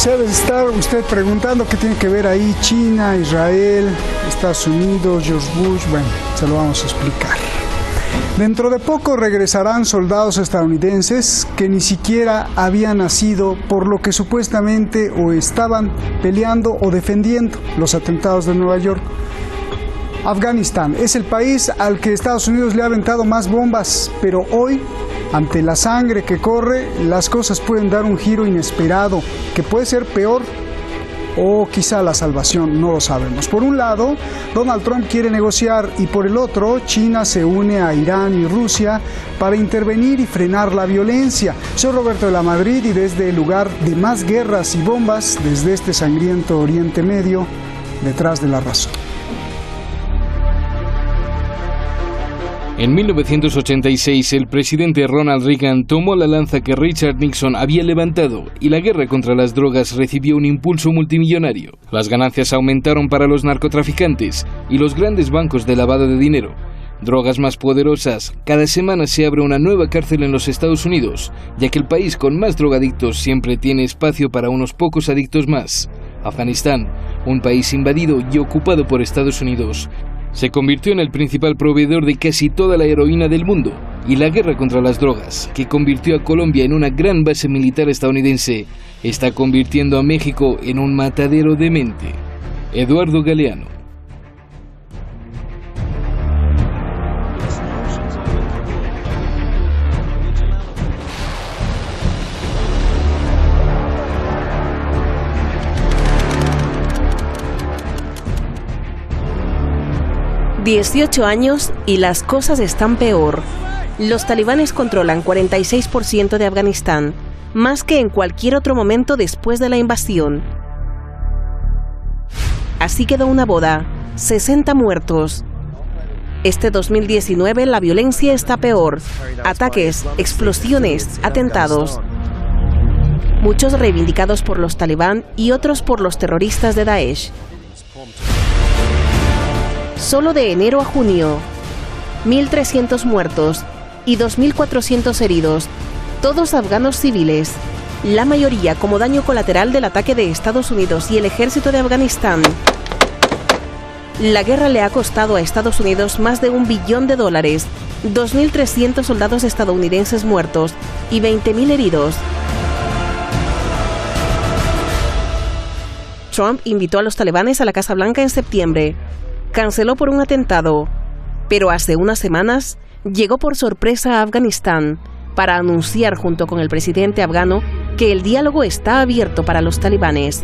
Se debe estar usted preguntando qué tiene que ver ahí China, Israel, Estados Unidos, George Bush. Bueno, se lo vamos a explicar. Dentro de poco regresarán soldados estadounidenses que ni siquiera habían nacido, por lo que supuestamente o estaban peleando o defendiendo los atentados de Nueva York. Afganistán es el país al que Estados Unidos le ha aventado más bombas, pero hoy, ante la sangre que corre, las cosas pueden dar un giro inesperado, que puede ser peor o quizá la salvación, no lo sabemos. Por un lado, Donald Trump quiere negociar y por el otro, China se une a Irán y Rusia para intervenir y frenar la violencia. Soy Roberto de la Madrid y desde el lugar de más guerras y bombas, desde este sangriento Oriente Medio, detrás de la razón. En 1986, el presidente Ronald Reagan tomó la lanza que Richard Nixon había levantado y la guerra contra las drogas recibió un impulso multimillonario. Las ganancias aumentaron para los narcotraficantes y los grandes bancos de lavado de dinero. Drogas más poderosas. Cada semana se abre una nueva cárcel en los Estados Unidos, ya que el país con más drogadictos siempre tiene espacio para unos pocos adictos más. Afganistán, un país invadido y ocupado por Estados Unidos, se convirtió en el principal proveedor de casi toda la heroína del mundo, y la guerra contra las drogas, que convirtió a Colombia en una gran base militar estadounidense, está convirtiendo a México en un matadero de mente. Eduardo Galeano. ...18 años y las cosas están peor. Los talibanes controlan 46% de Afganistán, más que en cualquier otro momento después de la invasión. Así quedó una boda, 60 muertos. Este 2019 la violencia está peor. Ataques, explosiones, atentados. Muchos reivindicados por los talibán y otros por los terroristas de Daesh. Solo de enero a junio, 1.300 muertos y 2.400 heridos, todos afganos civiles, la mayoría como daño colateral del ataque de Estados Unidos y el ejército de Afganistán. La guerra le ha costado a Estados Unidos más de $1 billón, 2.300 soldados estadounidenses muertos y 20.000 heridos. Trump invitó a los talibanes a la Casa Blanca en septiembre. Canceló por un atentado, pero hace unas semanas llegó por sorpresa a Afganistán para anunciar junto con el presidente afgano que el diálogo está abierto para los talibanes.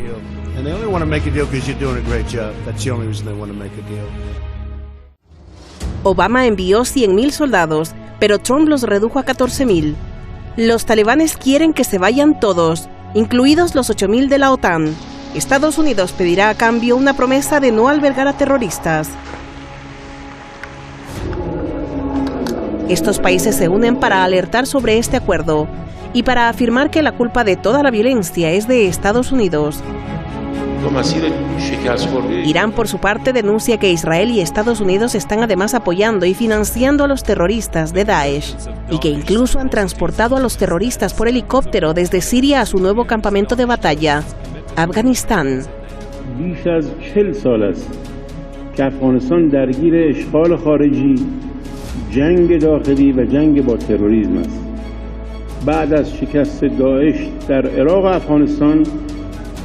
Obama envió 100.000 soldados, pero Trump los redujo a 14.000. Los talibanes quieren que se vayan todos, incluidos los 8.000 de la OTAN. Estados Unidos pedirá a cambio una promesa de no albergar a terroristas. Estos países se unen para alertar sobre este acuerdo y para afirmar que la culpa de toda la violencia es de Estados Unidos. Irán, por su parte, denuncia que Israel y Estados Unidos están además apoyando y financiando a los terroristas de Daesh y que incluso han transportado a los terroristas por helicóptero desde Siria a su nuevo campamento de batalla, Afganistán. بیش از 40 سال است که افغانستان درگیر اشغال خارجی، جنگ داخلی و جنگ با تروریسم است. بعد از شکست داعش در عراق و افغانستان،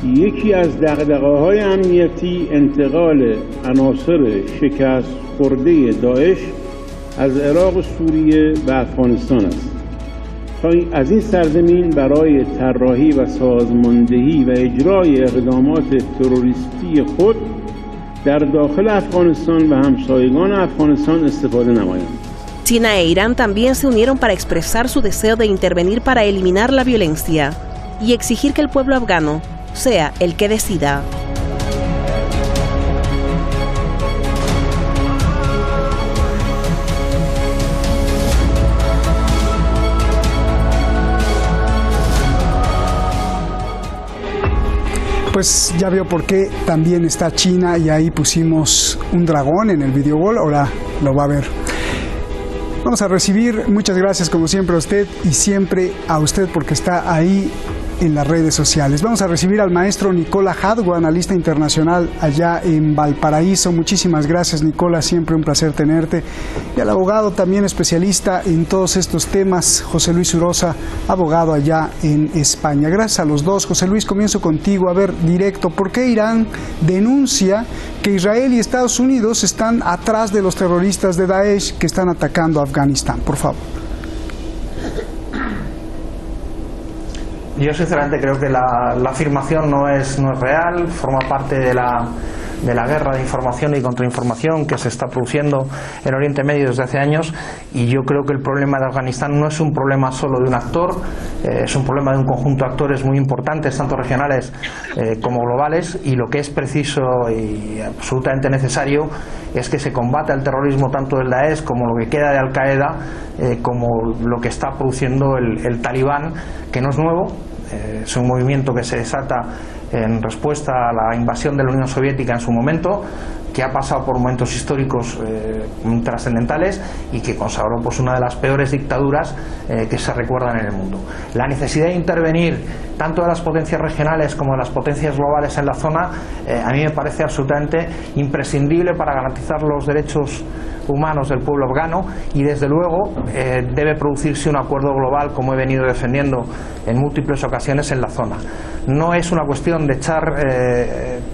یکی از دغدغه‌های امنیتی انتقال عناصر شکست خورده داعش از عراق و سوریه و افغانستان است. از این سرزمین برای طراحی و سازماندهی و اجرای اقدامات تروریستی خود در داخل افغانستان و همسایگان افغانستان استفاده نمایند. China e Irán también se unieron para expresar su deseo de intervenir para eliminar la violencia y exigir que el pueblo afgano sea el que decida. Pues ya vio por qué también está China y ahí pusimos un dragón en el video wall, ahora lo va a ver. Vamos a recibir, muchas gracias como siempre a usted y siempre a usted porque está ahí en las redes sociales. Vamos a recibir al maestro Nicola Jadło, analista internacional allá en Valparaíso. Muchísimas gracias, Nicola, siempre un placer tenerte. Y al abogado también especialista en todos estos temas, José Luis Urosa, abogado allá en España. Gracias a los dos. José Luis, comienzo contigo. A ver, directo, ¿por qué Irán denuncia que Israel y Estados Unidos están atrás de los terroristas de Daesh que están atacando a Afganistán? Por favor. Yo sinceramente creo que la afirmación no es real, forma parte de la guerra de información y contrainformación que se está produciendo en Oriente Medio desde hace años, y yo creo que el problema de Afganistán no es un problema solo de un actor, es un problema de un conjunto de actores muy importantes, tanto regionales como globales, y lo que es preciso y absolutamente necesario es que se combata el terrorismo tanto del Daesh como lo que queda de Al-Qaeda, como lo que está produciendo el Talibán, que no es nuevo, es un movimiento que se desata en respuesta a la invasión de la Unión Soviética en su momento, que ha pasado por momentos históricos trascendentales y que consagró pues una de las peores dictaduras que se recuerdan en el mundo. La necesidad de intervenir tanto de las potencias regionales como de las potencias globales en la zona a mí me parece absolutamente imprescindible para garantizar los derechos humanos del pueblo afgano, y desde luego debe producirse un acuerdo global, como he venido defendiendo en múltiples ocasiones en la zona. No es una cuestión de echar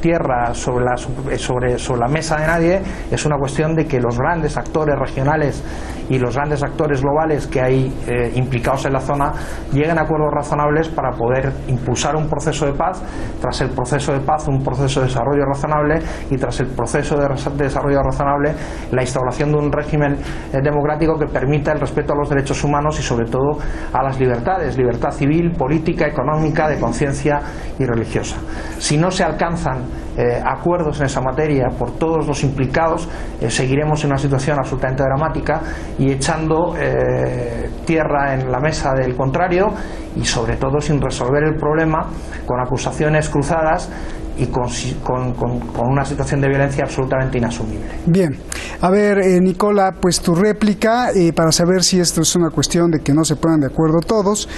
tierra sobre la mesa de nadie, es una cuestión de que los grandes actores regionales y los grandes actores globales que hay implicados en la zona lleguen a acuerdos razonables para poder impulsar un proceso de paz, tras el proceso de paz un proceso de desarrollo razonable, y tras el proceso de desarrollo razonable la instauración de un régimen democrático que permita el respeto a los derechos humanos y sobre todo a las libertades, libertad civil, política, económica, de conciencia y religiosa. Si no se alcanzan acuerdos en esa materia por todos los implicados, seguiremos en una situación absolutamente dramática y echando tierra en la mesa del contrario, y sobre todo sin resolver el problema, con acusaciones cruzadas y con una situación de violencia absolutamente inasumible. Bien, a ver, Nicola, pues tu réplica para saber si esto es una cuestión de que no se pongan de acuerdo todos,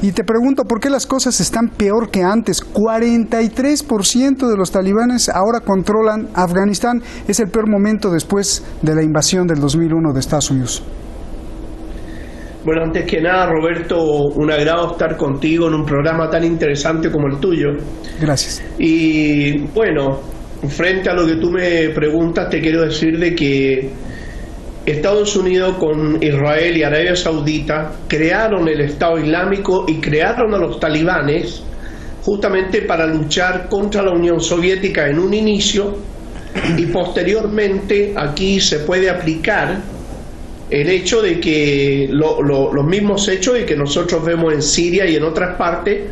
y te pregunto por qué las cosas están peor que antes. 43% de los talibanes ahora controlan Afganistán. Es el peor momento después de la invasión del 2001 de Estados Unidos. Bueno, antes que nada, Roberto, un agrado estar contigo en un programa tan interesante como el tuyo. Gracias. Y bueno, frente a lo que tú me preguntas, te quiero decir de que Estados Unidos con Israel y Arabia Saudita crearon el Estado Islámico y crearon a los talibanes justamente para luchar contra la Unión Soviética en un inicio, y posteriormente aquí se puede aplicar el hecho de que los mismos hechos de que nosotros vemos en Siria y en otras partes,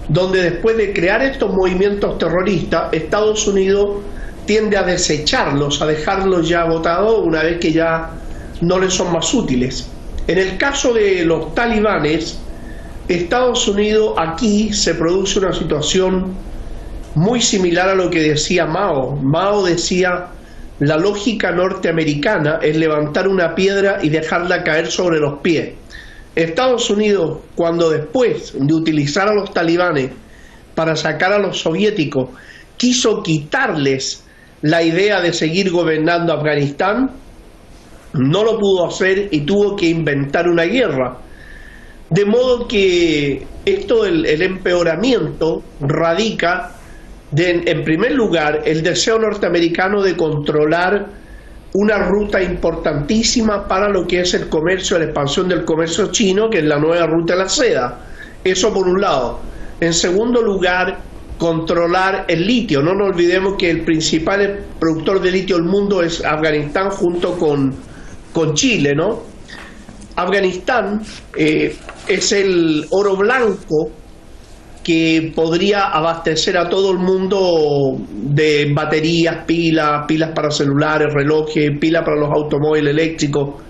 donde después de crear estos movimientos terroristas, Estados Unidos tiende a desecharlos, a dejarlos ya botados una vez que ya no les son más útiles. En el caso de los talibanes, Estados Unidos, aquí se produce una situación muy similar a lo que decía Mao. Mao decía: la lógica norteamericana es levantar una piedra y dejarla caer sobre los pies. Estados Unidos, cuando después de utilizar a los talibanes para sacar a los soviéticos, quiso quitarles la idea de seguir gobernando Afganistán, no lo pudo hacer y tuvo que inventar una guerra. De modo que esto, el empeoramiento radica en primer lugar, el deseo norteamericano de controlar una ruta importantísima para lo que es el comercio, la expansión del comercio chino, que es la nueva ruta de la seda. Eso por un lado. En segundo lugar, controlar el litio. No nos olvidemos que el principal productor de litio del mundo es Afganistán, junto con Chile, ¿no? Afganistán es el oro blanco que podría abastecer a todo el mundo de baterías, pilas para celulares, relojes, pilas para los automóviles eléctricos.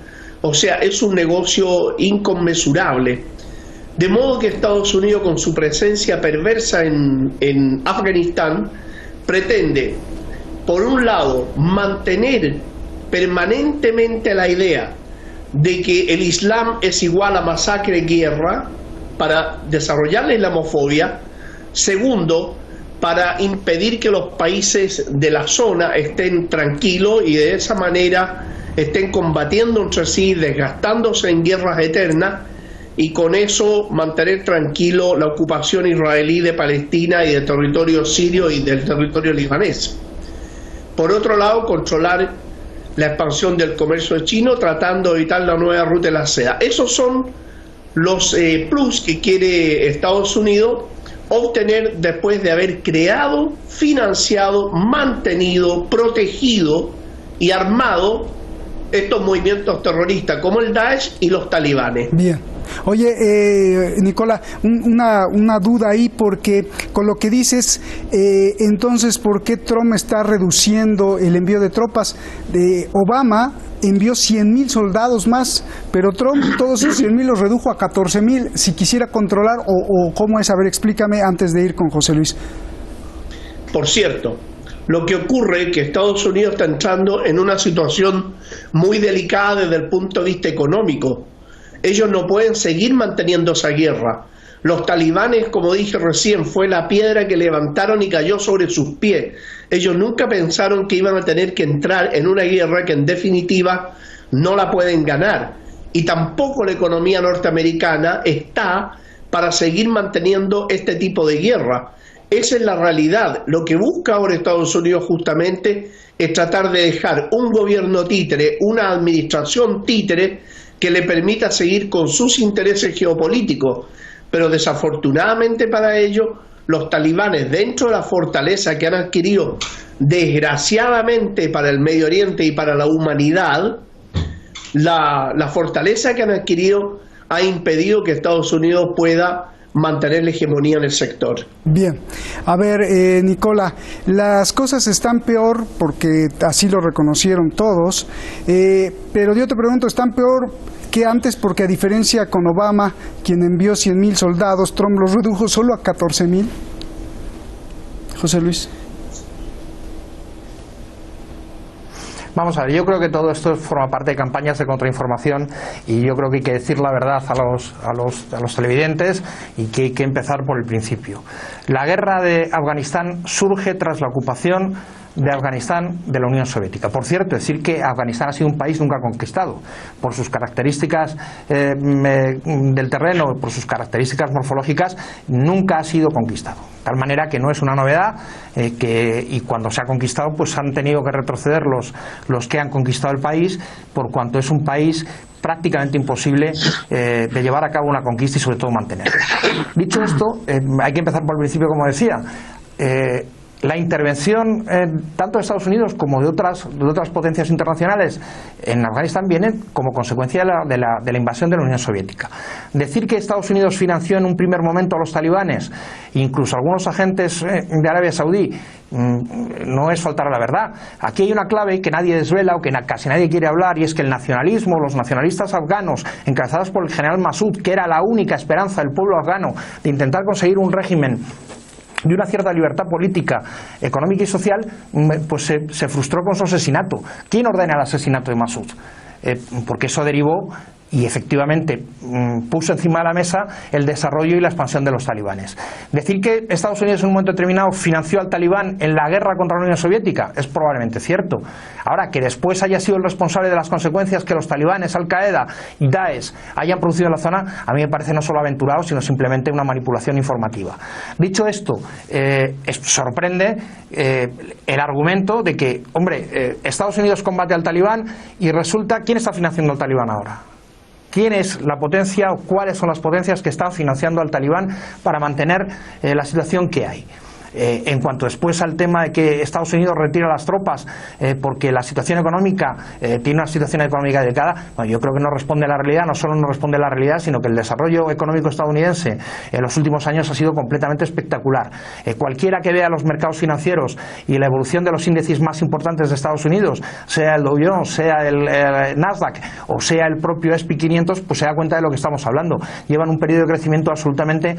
O sea, es un negocio inconmensurable. De modo que Estados Unidos, con su presencia perversa en Afganistán, pretende, por un lado, mantener permanentemente la idea de que el Islam es igual a masacre y guerra, para desarrollar la islamofobia, Segundo, para impedir que los países de la zona estén tranquilos y de esa manera estén combatiendo entre sí, desgastándose en guerras eternas, y con eso mantener tranquilo la ocupación israelí de Palestina y del territorio sirio y del territorio libanés. Por otro lado, controlar la expansión del comercio chino, tratando de evitar la nueva ruta de la seda. Esos son los plus que quiere Estados Unidos obtener después de haber creado, financiado, mantenido, protegido y armado estos movimientos terroristas como el Daesh y los talibanes. Bien. Oye, Nicola, una duda ahí, porque con lo que dices, entonces, ¿por qué Trump está reduciendo el envío de tropas? Obama envió 100,000 soldados más, pero Trump todos esos 100,000 los redujo a 14,000. Si quisiera controlar, o ¿cómo es? A ver, explícame antes de ir con José Luis. Por cierto, lo que ocurre es que Estados Unidos está entrando en una situación muy delicada desde el punto de vista económico. Ellos no pueden seguir manteniendo esa guerra. Los talibanes, como dije recién, fue la piedra que levantaron y cayó sobre sus pies. Ellos nunca pensaron que iban a tener que entrar en una guerra que en definitiva no la pueden ganar. Y tampoco la economía norteamericana está para seguir manteniendo este tipo de guerra. Esa es la realidad. Lo que busca ahora Estados Unidos justamente es tratar de dejar un gobierno títere, una administración títere, que le permita seguir con sus intereses geopolíticos. Pero desafortunadamente para ellos, los talibanes, dentro de la fortaleza que han adquirido desgraciadamente para el Medio Oriente y para la humanidad, la fortaleza que han adquirido ha impedido que Estados Unidos pueda mantener la hegemonía en el sector. Bien, a ver, Nicola, las cosas están peor porque así lo reconocieron todos, pero yo te pregunto, ¿están peor que antes? Porque a diferencia con Obama, quien envió 100,000 soldados, Trump los redujo solo a 14,000. José Luis. Vamos a ver, yo creo que todo esto forma parte de campañas de contrainformación, y yo creo que hay que decir la verdad a los televidentes, y que hay que empezar por el principio. La guerra de Afganistán surge tras la ocupación de Afganistán de la Unión Soviética. Por cierto, decir que Afganistán ha sido un país nunca conquistado. Por sus características del terreno, por sus características morfológicas, nunca ha sido conquistado. De tal manera que no es una novedad, y cuando se ha conquistado, pues han tenido que retroceder los que han conquistado el país, por cuanto es un país prácticamente imposible de llevar a cabo una conquista y sobre todo mantenerla. Dicho esto, hay que empezar por el principio, como decía. La intervención tanto de Estados Unidos como de otras potencias internacionales en Afganistán viene como consecuencia de la invasión de la Unión Soviética. Decir que Estados Unidos financió en un primer momento a los talibanes, incluso a algunos agentes de Arabia Saudí, no es faltar a la verdad. Aquí hay una clave que nadie desvela, o que casi nadie quiere hablar, y es que el nacionalismo, los nacionalistas afganos, encabezados por el general Massoud, que era la única esperanza del pueblo afgano de intentar conseguir un régimen de una cierta libertad política, económica y social, pues se frustró con su asesinato. ¿Quién ordena el asesinato de Massoud? Porque eso derivó y efectivamente puso encima de la mesa el desarrollo y la expansión de los talibanes. Decir que Estados Unidos en un momento determinado financió al talibán en la guerra contra la Unión Soviética es probablemente cierto. Ahora, que después haya sido el responsable de las consecuencias que los talibanes, Al-Qaeda y Daesh hayan producido en la zona, a mí me parece no solo aventurado, sino simplemente una manipulación informativa. Dicho esto, sorprende el argumento de que, hombre, Estados Unidos combate al talibán y resulta, ¿quién está financiando al talibán ahora? ¿Quién es la potencia, o cuáles son las potencias que están financiando al talibán para mantener la situación que hay? En cuanto después al tema de que Estados Unidos retira las tropas porque la situación económica tiene una situación económica delicada, bueno, yo creo que no responde a la realidad. No solo no responde a la realidad, sino que el desarrollo económico estadounidense en los últimos años ha sido completamente espectacular. Cualquiera que vea los mercados financieros y la evolución de los índices más importantes de Estados Unidos, sea el Dow Jones, sea el Nasdaq o sea el propio S&P 500, pues se da cuenta de lo que estamos hablando. Llevan un periodo de crecimiento absolutamente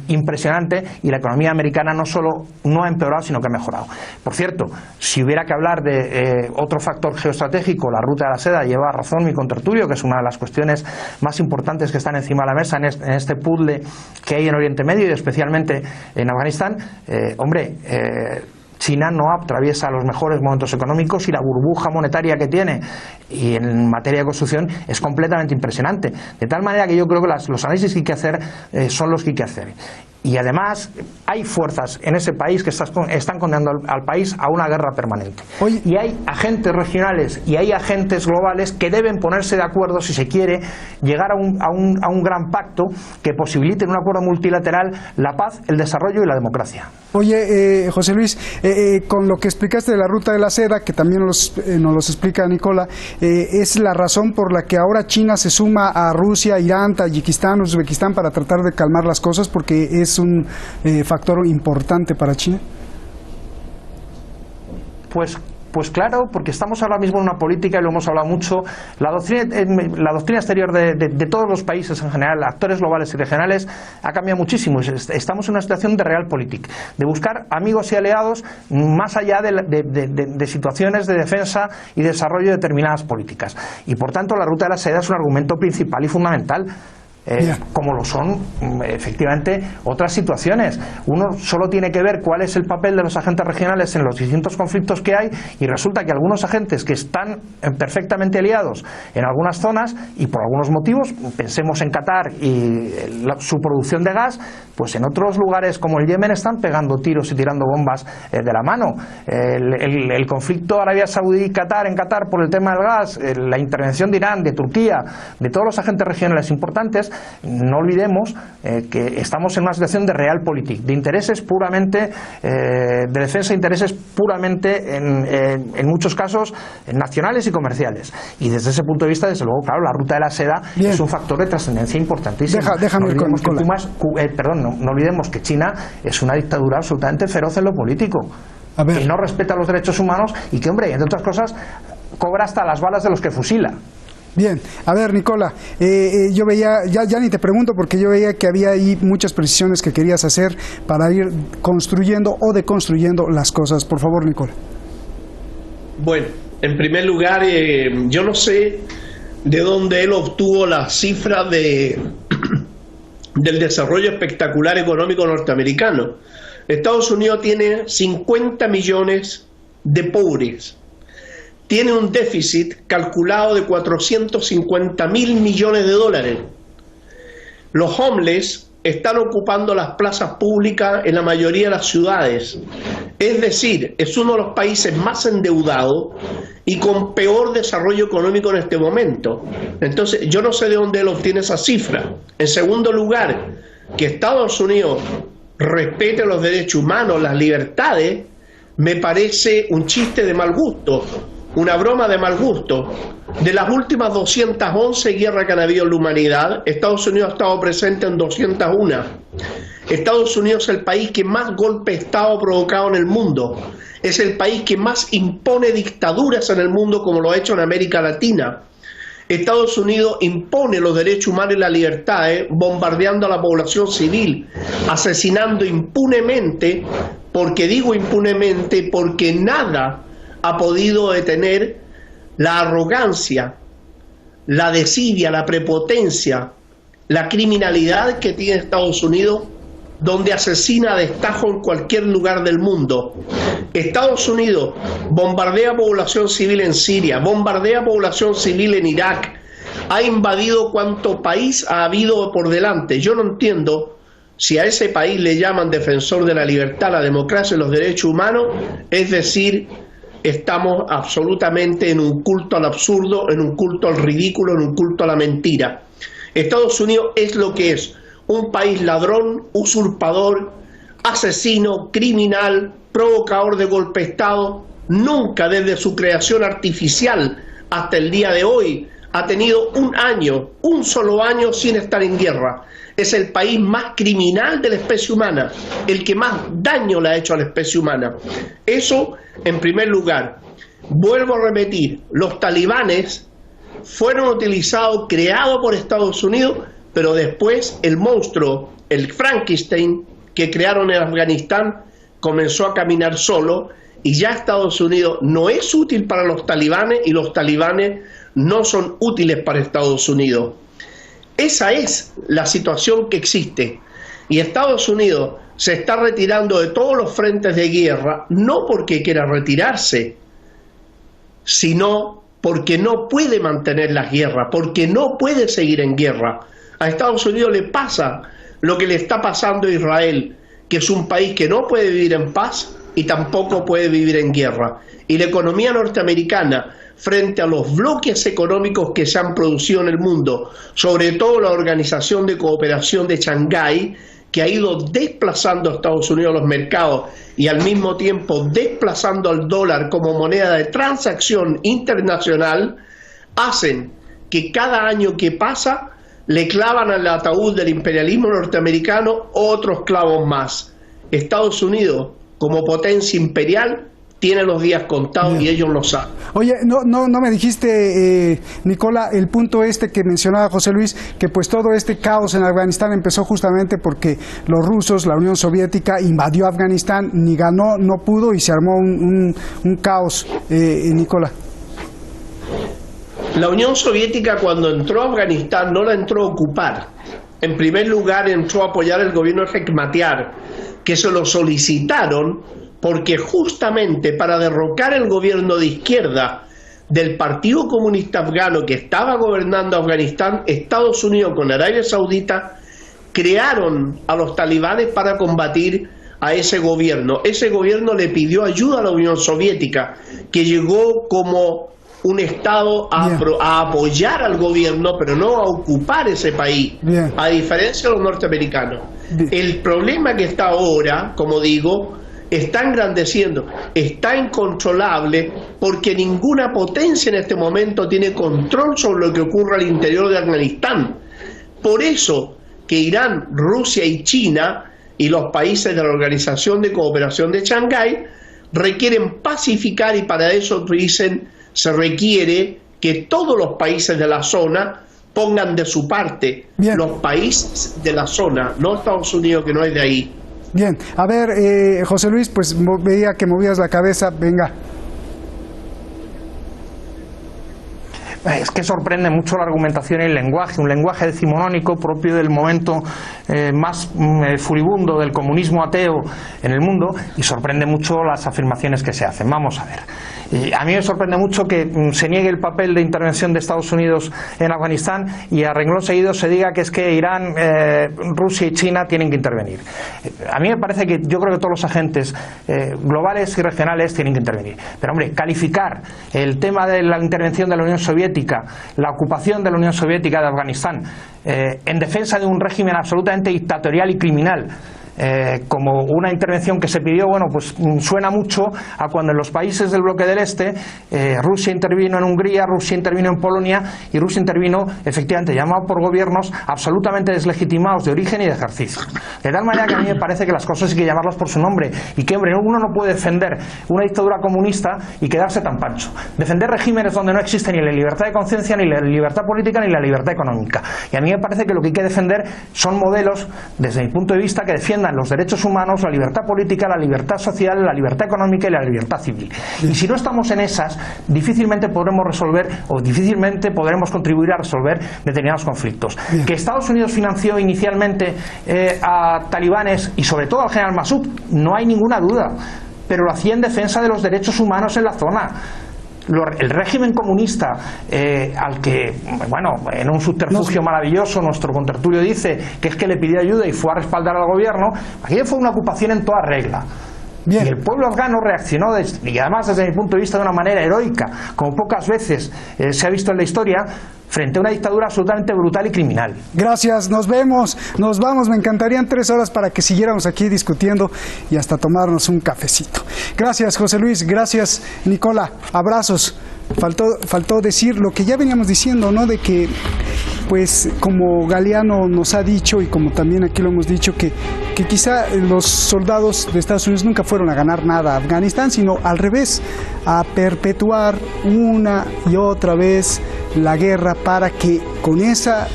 impresionante, y la economía americana no solo solo no ha empeorado, sino que ha mejorado. Por cierto, si hubiera que hablar de otro factor geoestratégico, la ruta de la seda, lleva razón mi contertulio, que es una de las cuestiones más importantes que están encima de la mesa en este puzzle que hay en Oriente Medio y especialmente en Afganistán. China no atraviesa los mejores momentos económicos y la burbuja monetaria que tiene y en materia de construcción es completamente impresionante. De tal manera que yo creo que los análisis que hay que hacer son los que hay que hacer. Y además hay fuerzas en ese país que están condenando al país a una guerra permanente. Y hay agentes regionales y hay agentes globales que deben ponerse de acuerdo si se quiere llegar a un gran pacto que posibilite en un acuerdo multilateral la paz, el desarrollo y la democracia. Oye, José Luis, con lo que explicaste de la ruta de la seda, que también nos los explica Nicola, es la razón por la que ahora China se suma a Rusia, Irán, Tayikistán, Uzbekistán para tratar de calmar las cosas, porque es un factor importante para China. Pues claro, porque estamos ahora mismo en una política, y lo hemos hablado mucho, la doctrina exterior de todos los países en general, actores globales y regionales, ha cambiado muchísimo. Estamos en una situación de realpolitik, de buscar amigos y aliados más allá de situaciones de defensa y desarrollo de determinadas políticas. Y por tanto la ruta de la seda es un argumento principal y fundamental. Como lo son efectivamente otras situaciones. Uno solo tiene que ver cuál es el papel de los agentes regionales en los distintos conflictos que hay y resulta que algunos agentes que están perfectamente aliados en algunas zonas y por algunos motivos, pensemos en Qatar y su producción de gas, pues en otros lugares como el Yemen están pegando tiros y tirando bombas de la mano. El conflicto Arabia Saudí-Qatar en Qatar por el tema del gas, la intervención de Irán, de Turquía, de todos los agentes regionales importantes. No olvidemos que estamos en una situación de realpolitik, de intereses puramente, de defensa de intereses puramente, en muchos casos, nacionales y comerciales. Y desde ese punto de vista, desde luego, claro, la ruta de la seda es un factor de trascendencia importantísimo. Déjame no olvidemos que China es una dictadura absolutamente feroz en lo político, que no respeta los derechos humanos y que, hombre, entre otras cosas, cobra hasta las balas de los que fusila. Bien, a ver, Nicola, yo veía, ya ni te pregunto porque yo veía que había ahí muchas precisiones que querías hacer para ir construyendo o deconstruyendo las cosas. Por favor, Nicola. Bueno, en primer lugar, yo no sé de dónde él obtuvo la cifra del desarrollo espectacular económico norteamericano. Estados Unidos tiene 50 millones de pobres. Tiene un déficit calculado de 450.000 millones de dólares. Los homeless están ocupando las plazas públicas en la mayoría de las ciudades. Es decir, es uno de los países más endeudados y con peor desarrollo económico en este momento. Entonces, yo no sé de dónde él obtiene esa cifra. En segundo lugar, que Estados Unidos respete los derechos humanos, las libertades, me parece un chiste de mal gusto. Una broma de mal gusto. De las últimas 211 guerras que han habido en la humanidad, Estados Unidos ha estado presente en 201. Estados Unidos es el país que más golpe de Estado ha provocado en el mundo. Es el país que más impone dictaduras en el mundo, como lo ha hecho en América Latina. Estados Unidos impone los derechos humanos y las libertades, bombardeando a la población civil, asesinando impunemente, porque digo impunemente, porque nada ha podido detener la arrogancia, la desidia, la prepotencia, la criminalidad que tiene Estados Unidos, donde asesina a destajo en cualquier lugar del mundo. Estados Unidos bombardea población civil en Siria, bombardea población civil en Irak, ha invadido cuanto país ha habido por delante. Yo no entiendo si a ese país le llaman defensor de la libertad, la democracia y los derechos humanos, es decir, estamos absolutamente en un culto al absurdo, en un culto al ridículo, en un culto a la mentira. Estados Unidos es lo que es, un país ladrón, usurpador, asesino, criminal, provocador de golpe de Estado. Nunca desde su creación artificial hasta el día de hoy ha tenido un solo año sin estar en guerra. Es el país más criminal de la especie humana, el que más daño le ha hecho a la especie humana. Eso en primer lugar. Vuelvo a repetir, los talibanes fueron utilizados, creados por Estados Unidos, pero después el monstruo, el Frankenstein que crearon en Afganistán, comenzó a caminar solo y ya Estados Unidos no es útil para los talibanes y los talibanes no son útiles para Estados Unidos. Esa es la situación que existe y Estados Unidos se está retirando de todos los frentes de guerra, no porque quiera retirarse, sino porque no puede mantener las guerras, porque no puede seguir en guerra. A Estados Unidos le pasa lo que le está pasando a Israel, que es un país que no puede vivir en paz y tampoco puede vivir en guerra. Y la economía norteamericana, frente a los bloques económicos que se han producido en el mundo, sobre todo la Organización de Cooperación de Shanghái, que ha ido desplazando a Estados Unidos los mercados y al mismo tiempo desplazando al dólar como moneda de transacción internacional, hacen que cada año que pasa le clavan al ataúd del imperialismo norteamericano otros clavos más. Estados Unidos, como potencia imperial, tiene los días contados. Bien. Y ellos lo saben. Oye, no me dijiste, Nicola, el punto que mencionaba José Luis, que pues todo este caos en Afganistán empezó justamente porque los rusos, la Unión Soviética, invadió Afganistán, ni ganó, no pudo y se armó un caos, Nicola. La Unión Soviética, cuando entró a Afganistán, no la entró a ocupar. En primer lugar, entró a apoyar el gobierno de Hekmatyar, que se lo solicitaron porque justamente para derrocar el gobierno de izquierda del Partido Comunista Afgano que estaba gobernando Afganistán, Estados Unidos con Arabia Saudita crearon a los talibanes para combatir a ese gobierno. Ese gobierno le pidió ayuda a la Unión Soviética, que llegó como un Estado a apoyar al gobierno, pero no a ocupar ese país, a diferencia de los norteamericanos. El problema que está ahora, como digo, está engrandeciendo, está incontrolable, porque ninguna potencia en este momento tiene control sobre lo que ocurre al interior de Afganistán. Por eso que Irán, Rusia y China y los países de la Organización de Cooperación de Shanghái requieren pacificar, y para eso dicen se requiere que todos los países de la zona pongan de su parte. Bien. Los países de la zona, no Estados Unidos, que no es de ahí. Bien, a ver, José Luis, pues veía que movías la cabeza, venga. Es que sorprende mucho la argumentación y el lenguaje, un lenguaje decimonónico propio del momento más furibundo del comunismo ateo en el mundo, y sorprende mucho las afirmaciones que se hacen. Vamos a ver. A mí me sorprende mucho que se niegue el papel de intervención de Estados Unidos en Afganistán y a renglón seguido se diga que es que Irán, Rusia y China tienen que intervenir. A mí me parece que yo creo que todos los agentes globales y regionales tienen que intervenir. Pero hombre, calificar el tema de la intervención de la Unión Soviética, la ocupación de la Unión Soviética de Afganistán, en defensa de un régimen absolutamente dictatorial y criminal, como una intervención que se pidió, bueno, pues suena mucho a cuando en los países del bloque del Este Rusia intervino en Hungría, Rusia intervino en Polonia y Rusia intervino efectivamente llamado por gobiernos absolutamente deslegitimados de origen y de ejercicio. De tal manera que a mí me parece que las cosas hay que llamarlas por su nombre y que, hombre, uno no puede defender una dictadura comunista y quedarse tan pancho. Defender regímenes donde no existe ni la libertad de conciencia, ni la libertad política, ni la libertad económica. Y a mí me parece que lo que hay que defender son modelos, desde mi punto de vista, que defiendan los derechos humanos, la libertad política, la libertad social, la libertad económica y la libertad civil. Y si no estamos en esas, difícilmente podremos resolver o difícilmente podremos contribuir a resolver determinados conflictos. Bien. Que Estados Unidos financió inicialmente a talibanes y sobre todo al general Massoud, no hay ninguna duda, pero lo hacía en defensa de los derechos humanos en la zona. El régimen comunista al que, bueno, en un subterfugio maravilloso nuestro contertulio dice que es que le pidió ayuda y fue a respaldar al gobierno, aquello fue una ocupación en toda regla. Bien. Y el pueblo afgano reaccionó, y además desde mi punto de vista de una manera heroica, como pocas veces se ha visto en la historia, frente a una dictadura absolutamente brutal y criminal. Gracias, nos vemos, nos vamos. Me encantarían 3 horas para que siguiéramos aquí discutiendo y hasta tomarnos un cafecito. Gracias, José Luis, gracias, Nicola, abrazos. Faltó decir lo que ya veníamos diciendo, ¿no? De que, pues, como Galeano nos ha dicho y como también aquí lo hemos dicho, que quizá los soldados de Estados Unidos nunca fueron a ganar nada a Afganistán, sino al revés, a perpetuar una y otra vez la guerra para que con esa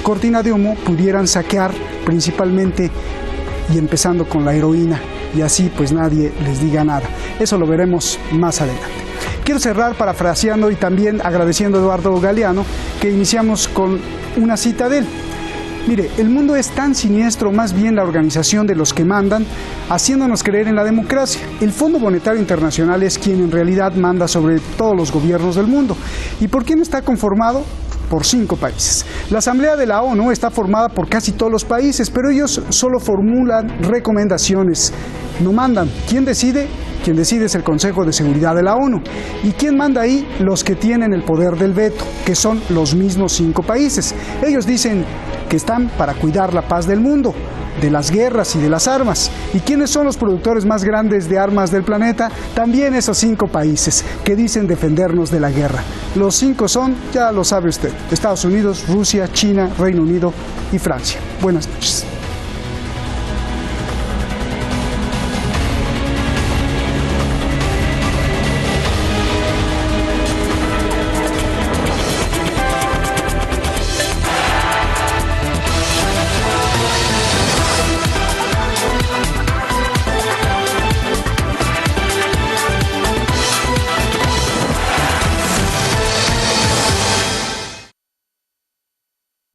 cortina de humo pudieran saquear principalmente y empezando con la heroína, y así pues nadie les diga nada. Eso lo veremos más adelante. Quiero cerrar parafraseando y también agradeciendo a Eduardo Galeano, que iniciamos con una cita de él. Mire, el mundo es tan siniestro, más bien la organización de los que mandan, haciéndonos creer en la democracia. El Fondo Monetario Internacional es quien en realidad manda sobre todos los gobiernos del mundo. ¿Y por quién está conformado? Por 5 países. La Asamblea de la ONU está formada por casi todos los países, pero ellos solo formulan recomendaciones, no mandan. ¿Quién decide? Quien decide es el Consejo de Seguridad de la ONU. ¿Y quién manda ahí? Los que tienen el poder del veto, que son los mismos 5 países. Ellos dicen que están para cuidar la paz del mundo, de las guerras y de las armas. ¿Y quiénes son los productores más grandes de armas del planeta? También esos 5 países que dicen defendernos de la guerra. Los 5 son, ya lo sabe usted, Estados Unidos, Rusia, China, Reino Unido y Francia. Buenas noches.